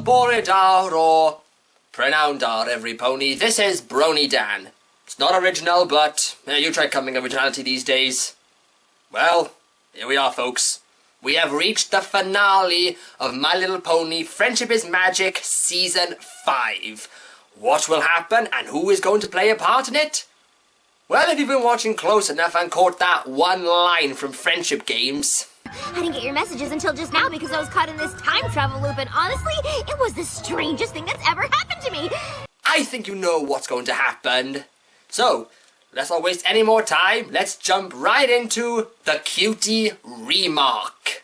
BronyDan or BronyDan, every pony. This is BronyDan. It's not original, but you try coming originality these days. Well, here we are, folks. We have reached the finale of My Little Pony Friendship is Magic Season 5. What will happen and who is going to play a part in it? Well, if you've been watching close enough and caught that one line from Friendship Games... I didn't get your messages until just now because I was caught in this time travel loop, and honestly, it was the strangest thing that's ever happened to me! I think you know what's going to happen. So, let's not waste any more time. Let's jump right into the Cutie remark.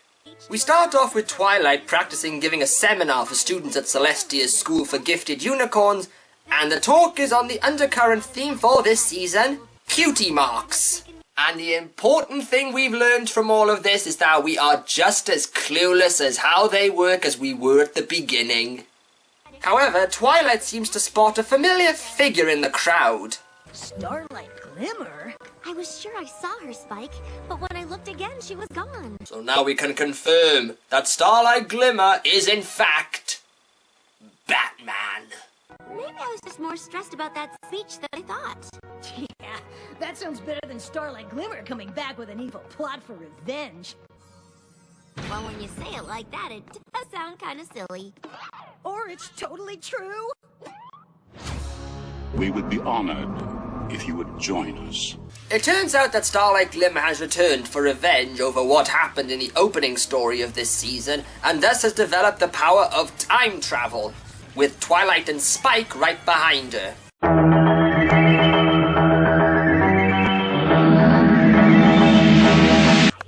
We start off with Twilight practicing giving a seminar for students at Celestia's School for Gifted Unicorns, and the talk is on the undercurrent theme for this season, Cutie marks. And the important thing we've learned from all of this is that we are just as clueless as how they work as we were at the beginning. However, Twilight seems to spot a familiar figure in the crowd. Starlight Glimmer? I was sure I saw her, Spike, but when I looked again, she was gone. So now we can confirm that Starlight Glimmer is in fact Batman. Maybe I was just more stressed about that speech than I thought. Yeah, that sounds better than Starlight Glimmer coming back with an evil plot for revenge. Well, when you say it like that, it does sound kind of silly. Or it's totally true. We would be honored if you would join us. It turns out that Starlight Glimmer has returned for revenge over what happened in the opening story of this season, and thus has developed the power of time travel, with Twilight and Spike right behind her.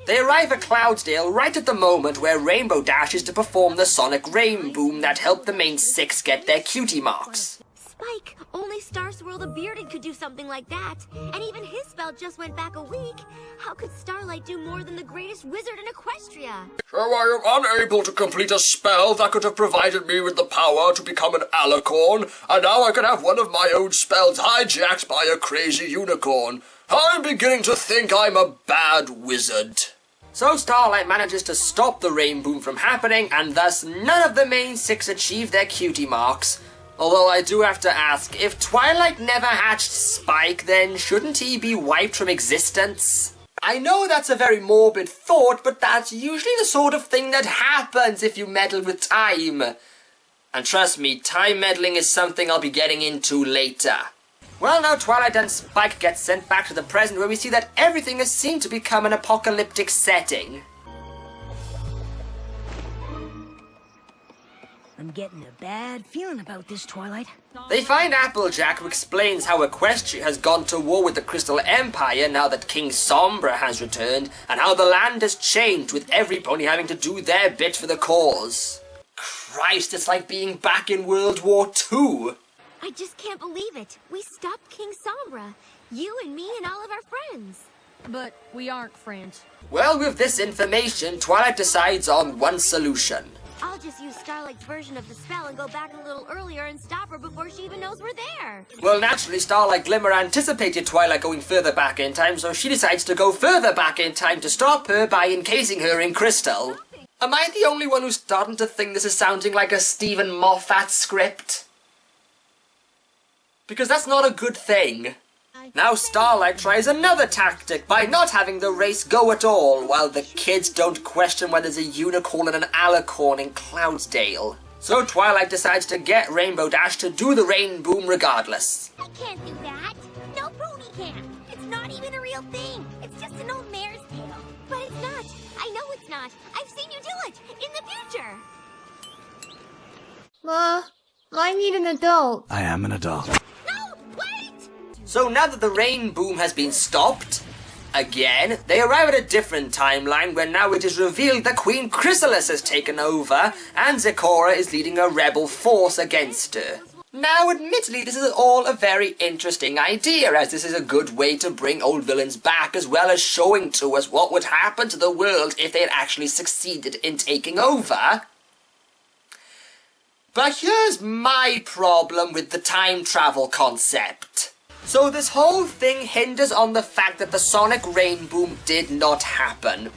They arrive at Cloudsdale right at the moment where Rainbow Dash is to perform the sonic rain boom that helped the main six get their cutie marks. Spike, only Star Swirl the Bearded could do something like that, and even his spell just went back a week. How could Starlight do more than the greatest wizard in Equestria? So I am unable to complete a spell that could have provided me with the power to become an alicorn, and now I can have one of my own spells hijacked by a crazy unicorn. I'm beginning to think I'm a bad wizard. So Starlight manages to stop the rain boom from happening, and thus none of the main six achieve their cutie marks. Although I do have to ask, if Twilight never hatched Spike, then shouldn't he be wiped from existence? I know that's a very morbid thought, but that's usually the sort of thing that happens if you meddle with time. And trust me, time meddling is something I'll be getting into later. Well, now Twilight and Spike get sent back to the present, where we see that everything has seemed to become an apocalyptic setting. I'm getting a bad feeling about this, Twilight. They find Applejack, who explains how Equestria has gone to war with the Crystal Empire now that King Sombra has returned, and how the land has changed with every pony having to do their bit for the cause. Christ, it's like being back in World War II. I just can't believe it. We stopped King Sombra. You and me and all of our friends. But we aren't friends. Well, with this information, Twilight decides on one solution. I'll just use Starlight's version of the spell and go back a little earlier and stop her before she even knows we're there. Well, naturally, Starlight Glimmer anticipated Twilight going further back in time, so she decides to go further back in time to stop her by encasing her in crystal. Am I the only one who's starting to think this is sounding like a Stephen Moffat script? Because that's not a good thing. Now Starlight tries another tactic by not having the race go at all, while the kids don't question whether there's a unicorn and an alicorn in Cloudsdale. So Twilight decides to get Rainbow Dash to do the rain boom regardless. I can't do that. No pony can. It's not even a real thing. It's just an old mare's tale. But it's not. I know it's not. I've seen you do it in the future. I need an adult. I am an adult. No, wait! So now that the rain boom has been stopped, again, they arrive at a different timeline where now it is revealed that Queen Chrysalis has taken over and Zecora is leading a rebel force against her. Now, admittedly, this is all a very interesting idea, as this is a good way to bring old villains back, as well as showing to us what would happen to the world if they had actually succeeded in taking over. But here's my problem with the time travel concept. So this whole thing hinders on the fact that the sonic rain boom did not happen.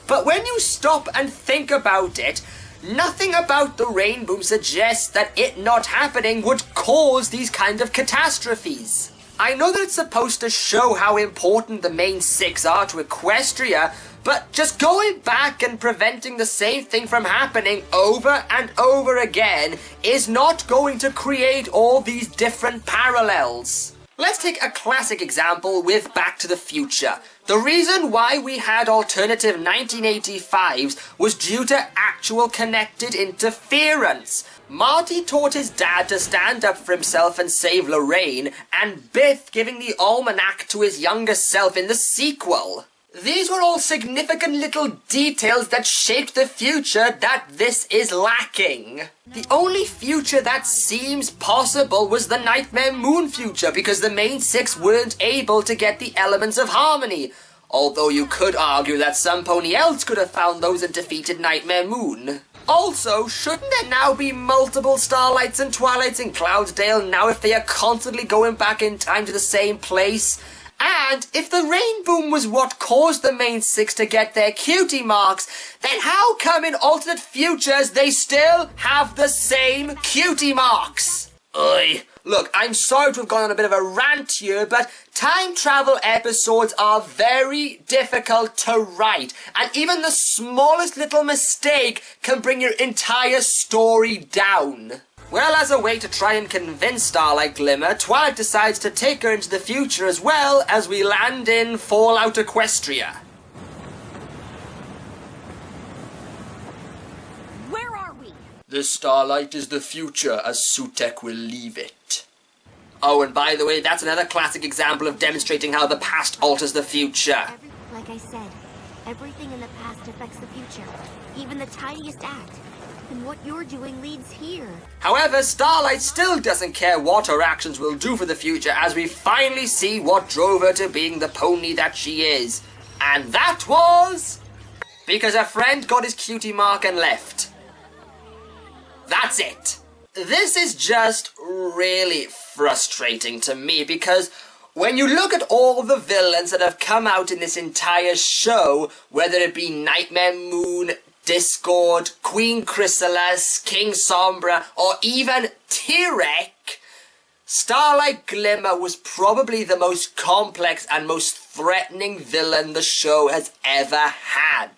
But when you stop and think about it, nothing about the rain boom suggests that it not happening would cause these kind of catastrophes. I know that it's supposed to show how important the main six are to Equestria, but just going back and preventing the same thing from happening over and over again is not going to create all these different parallels. Let's take a classic example with Back to the Future. The reason why we had alternative 1985s was due to actual connected interference. Marty taught his dad to stand up for himself and save Lorraine, and Biff giving the almanac to his younger self in the sequel. These were all significant little details that shaped the future that this is lacking. The only future that seems possible was the Nightmare Moon future, because the main six weren't able to get the elements of harmony. Although you could argue that some pony else could have found those and defeated Nightmare Moon. Also, shouldn't there now be multiple Starlights and Twilights in Cloudsdale now if they are constantly going back in time to the same place? And if the rain boom was what caused the main six to get their cutie marks, then how come in alternate futures they still have the same cutie marks? Oi. Look, I'm sorry to have gone on a bit of a rant here, but time travel episodes are very difficult to write, and even the smallest little mistake can bring your entire story down. Well, as a way to try and convince Starlight Glimmer, Twilight decides to take her into the future as well as we land in Fallout Equestria. Where are we? This Starlight is the future as Sutek will leave it. Oh, and by the way, that's another classic example of demonstrating how the past alters the future. Like I said, everything in the past affects the future. Even the tiniest act. And what you're doing leads here. However, Starlight still doesn't care what her actions will do for the future as we finally see what drove her to being the pony that she is. And that was... because a friend got his cutie mark and left. That's it. This is just really frustrating to me because when you look at all the villains that have come out in this entire show, whether it be Nightmare Moon, Discord, Queen Chrysalis, King Sombra, or even Tyrek, Starlight Glimmer was probably the most complex and most threatening villain the show has ever had.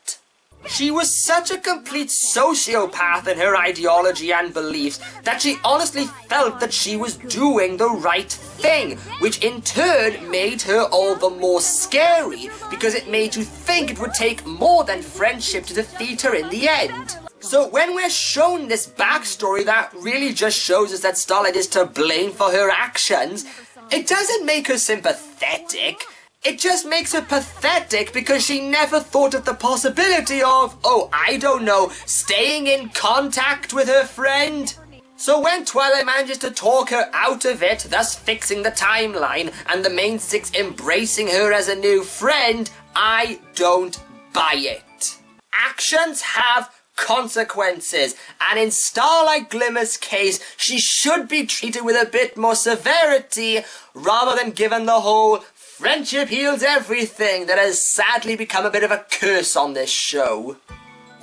She was such a complete sociopath in her ideology and beliefs that she honestly felt that she was doing the right thing, which in turn made her all the more scary because it made you think it would take more than friendship to defeat her in the end. So when we're shown this backstory that really just shows us that Starlight is to blame for her actions, it doesn't make her sympathetic. It just makes her pathetic because she never thought of the possibility of, oh, I don't know, staying in contact with her friend. So when Twilight manages to talk her out of it, thus fixing the timeline, and the main six embracing her as a new friend, I don't buy it. Actions have consequences, and in Starlight Glimmer's case, she should be treated with a bit more severity rather than given the whole friendship heals everything that has sadly become a bit of a curse on this show.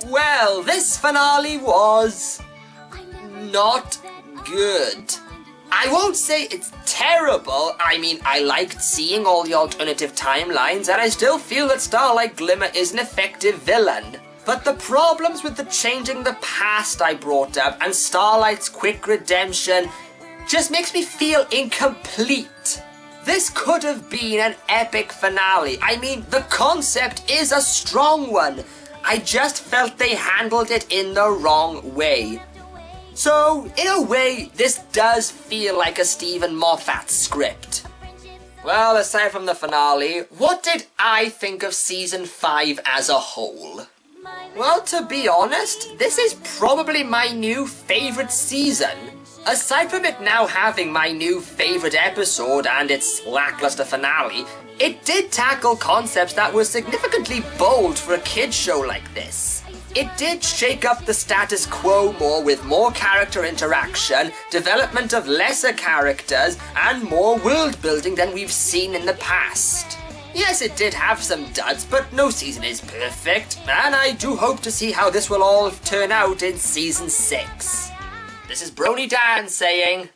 Well, this finale was not good. I won't say it's terrible. I mean, I liked seeing all the alternative timelines, and I still feel that Starlight Glimmer is an effective villain. But the problems with the changing the past I brought up and Starlight's quick redemption just makes me feel incomplete. This could have been an epic finale. I mean, the concept is a strong one. I just felt they handled it in the wrong way. So, in a way, this does feel like a Stephen Moffat script. Well, aside from the finale, what did I think of Season 5 as a whole? Well, to be honest, this is probably my new favourite season. Aside from it now having my new favourite episode and its lackluster finale, it did tackle concepts that were significantly bold for a kids show like this. It did shake up the status quo more with more character interaction, development of lesser characters, and more world building than we've seen in the past. Yes, it did have some duds, but no season is perfect, and I do hope to see how this will all turn out in Season 6. This is BronyDan saying,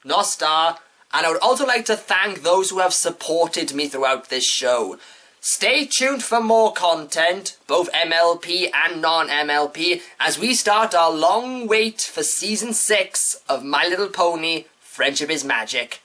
Nostar, and I would also like to thank those who have supported me throughout this show. Stay tuned for more content, both MLP and non-MLP, as we start our long wait for Season 6 of My Little Pony, Friendship is Magic.